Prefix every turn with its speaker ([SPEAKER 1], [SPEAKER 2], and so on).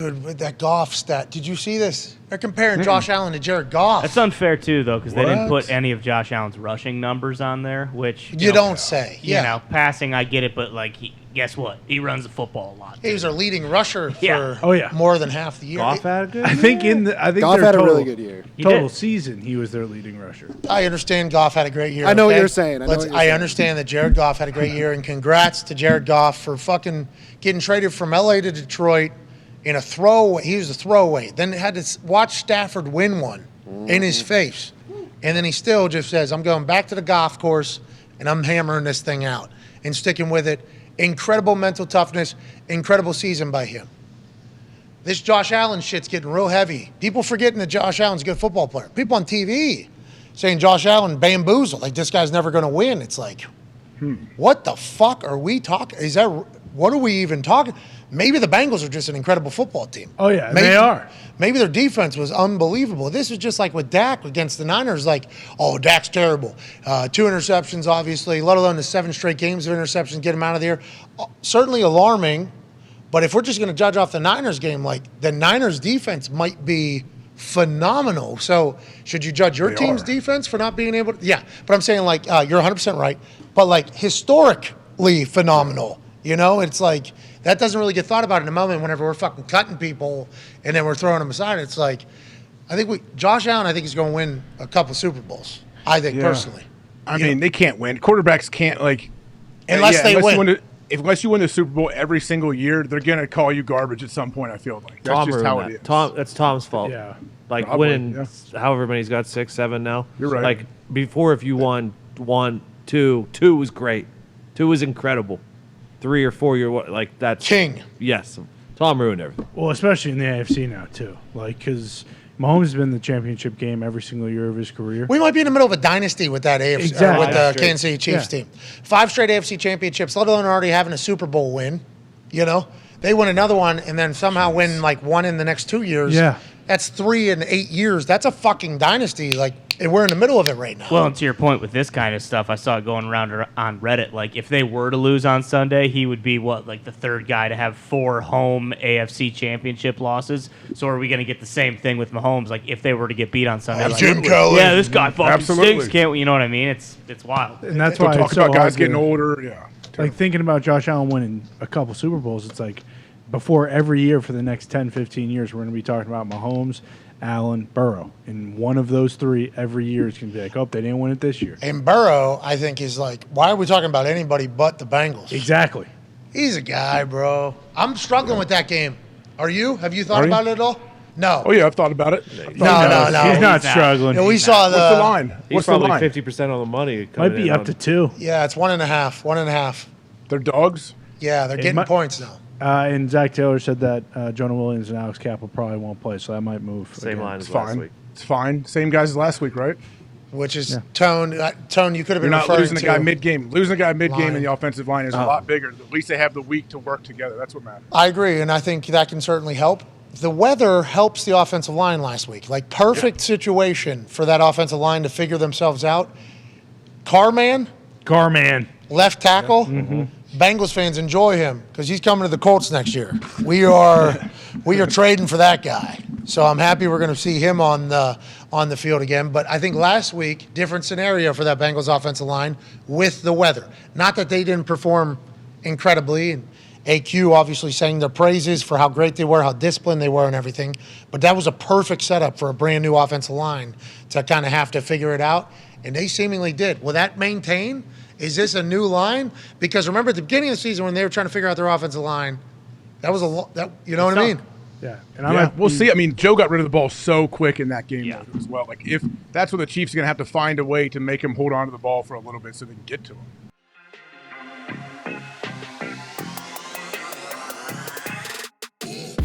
[SPEAKER 1] Dude, with that Goff stat, did you see this? They're comparing Josh Allen to Jared Goff.
[SPEAKER 2] That's unfair, too, though, because they didn't put any of Josh Allen's rushing numbers on there, which...
[SPEAKER 1] You don't say.
[SPEAKER 2] You know, passing, I get it, but, like, guess what? He runs the football a lot.
[SPEAKER 1] He was our leading rusher for more than half the year.
[SPEAKER 3] Goff had a good year?
[SPEAKER 4] I think
[SPEAKER 3] Goff had a really good year.
[SPEAKER 4] Total season, he was their leading rusher.
[SPEAKER 1] I understand Goff had a great year.
[SPEAKER 3] I know what you're saying.
[SPEAKER 1] I understand that Jared Goff had a great year, and congrats to Jared Goff for fucking getting traded from L.A. to Detroit in a throwaway. He was a throwaway. Then had to watch Stafford win one in his face. And then he still just says, I'm going back to the golf course, and I'm hammering this thing out and sticking with it. Incredible mental toughness, incredible season by him. This Josh Allen shit's getting real heavy. People forgetting that Josh Allen's a good football player. People on TV saying Josh Allen bamboozled, like this guy's never going to win. It's like, what the fuck are we talking? What are we even talking? Maybe the Bengals are just an incredible football team.
[SPEAKER 4] Oh, yeah, they are.
[SPEAKER 1] Maybe their defense was unbelievable. This is just like with Dak against the Niners, like, oh, Dak's terrible. 2 interceptions, obviously, let alone the 7 straight games of interceptions, get him out of there. Certainly alarming, but if we're just going to judge off the Niners game, like, the Niners defense might be phenomenal. So should you judge your team's defense for not being able to? Yeah, but I'm saying, like, you're 100% right, but, like, historically phenomenal. You know, it's like that doesn't really get thought about in the moment whenever we're fucking cutting people and then we're throwing them aside. It's like, Josh Allen, I think he's going to win a couple Super Bowls, I think, personally.
[SPEAKER 5] I mean, they can't win. Quarterbacks can't, like...
[SPEAKER 1] Unless they win.
[SPEAKER 5] Unless you win the Super Bowl every single year, they're going to call you garbage at some point, I feel like. That's just how it is.
[SPEAKER 3] That's Tom's fault.
[SPEAKER 4] Yeah.
[SPEAKER 3] Like, winning however many he's got, 6, 7 now.
[SPEAKER 5] You're right.
[SPEAKER 3] Like, before, if you won 1, 2 was great. 2 was incredible. 3 or 4 year, like, that's
[SPEAKER 1] king.
[SPEAKER 3] Yes, Tom ruined everything.
[SPEAKER 4] Well, especially in the AFC now too, like because Mahomes has been in the championship game every single year of his career.
[SPEAKER 1] We might be in the middle of a dynasty with that AFC, with the Kansas City Chiefs team. 5 straight AFC championships, let alone already having a Super Bowl win. You know, they win another one and then somehow win like 1 in the next 2 years.
[SPEAKER 4] Yeah,
[SPEAKER 1] that's 3 in 8 years. That's a fucking dynasty. Like, and we're in the middle of it right now.
[SPEAKER 2] Well, and to your point with this kind of stuff, I saw it going around on Reddit. Like, if they were to lose on Sunday, he would be, like the 3rd guy to have 4 home AFC championship losses. So are we going to get the same thing with Mahomes? Like, if they were to get beat on Sunday?
[SPEAKER 1] Jim Kelly.
[SPEAKER 2] Yeah, this guy fucking stinks. Can't we? You know what I mean? It's wild.
[SPEAKER 4] And that's why
[SPEAKER 5] talk about guys getting older. Yeah.
[SPEAKER 4] Like, thinking about Josh Allen winning a couple Super Bowls, it's like before every year for the next 10, 15 years, we're going to be talking about Mahomes, Allen, Burrow. And one of those 3 every year is going to be like, oh, they didn't win it this year.
[SPEAKER 1] And Burrow, I think, is like, why are we talking about anybody but the Bengals?
[SPEAKER 4] Exactly.
[SPEAKER 1] He's a guy, bro. I'm struggling with that game. Are you? Have you thought about it at all? No.
[SPEAKER 5] Oh, yeah, I've thought about it.
[SPEAKER 1] No.
[SPEAKER 4] He's not struggling.
[SPEAKER 1] Yeah, we saw
[SPEAKER 5] What's the line?
[SPEAKER 3] He's probably 50% of the money.
[SPEAKER 4] Might be up to 2.
[SPEAKER 1] Yeah, it's 1.5. 1.5.
[SPEAKER 5] They're dogs?
[SPEAKER 1] Yeah, they're getting points now.
[SPEAKER 4] And Zach Taylor said that Jonah Williams and Alex Capel probably won't play, so that might move.
[SPEAKER 3] Same line as
[SPEAKER 5] It's
[SPEAKER 3] last
[SPEAKER 5] fine.
[SPEAKER 3] week.
[SPEAKER 5] It's fine. Same guys as last week, right?
[SPEAKER 1] Which is Tone. Tone, you could have been
[SPEAKER 5] You're not
[SPEAKER 1] referring
[SPEAKER 5] losing a
[SPEAKER 1] to
[SPEAKER 5] guy mid-game. Losing a guy mid-game
[SPEAKER 1] line.
[SPEAKER 5] in the offensive line is a lot bigger. At least they have the week to work together. That's what matters.
[SPEAKER 1] I agree, and I think that can certainly help. The weather helps the offensive line last week. Like, perfect situation for that offensive line to figure themselves out. Carman, left tackle. Bengals fans enjoy him because he's coming to the Colts next year. We are trading for that guy. So I'm happy we're going to see him on the field again. But I think last week, different scenario for that Bengals offensive line with the weather. Not that they didn't perform incredibly. And AQ obviously sang their praises for how great they were, how disciplined they were and everything. But that was a perfect setup for a brand new offensive line to kind of have to figure it out. And they seemingly did. Will that maintain? Is this a new line? Because remember at the beginning of the season when they were trying to figure out their offensive line, that was you know what I mean?
[SPEAKER 4] Yeah. And
[SPEAKER 5] we'll see. I mean, Joe got rid of the ball so quick in that game as well. Like, if that's what the Chiefs are going to have to find a way to make him hold on to the ball for a little bit so they can get to him.